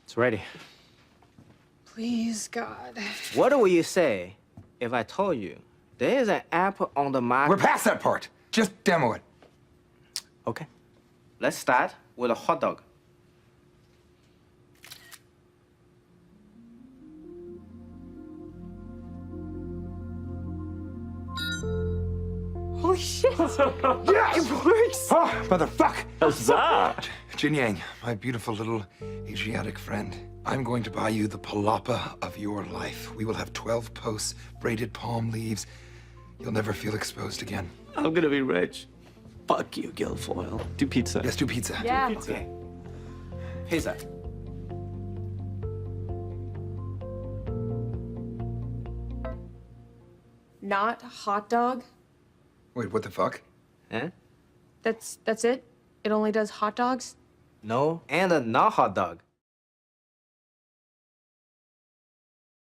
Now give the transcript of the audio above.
It's ready. Please, God. What will you say if I told you there is an app on the market? We're past that part. Just demo it. Okay. Let's start with a hot dog. Holy shit. Yes! It works. Oh, motherfuck! Huzzah! Jian Yang, my beautiful little Asiatic friend, I'm going to buy you the palapa of your life. We will have 12 posts, braided palm leaves. You'll never feel exposed again. I'm gonna be rich. Fuck you, Guilfoyle. Do pizza. Yes, do pizza. Yeah. Okay. Pizza. Not hot dog. Wait, what the fuck? Eh? That's it? It only does hot dogs? No, and a not hot dog.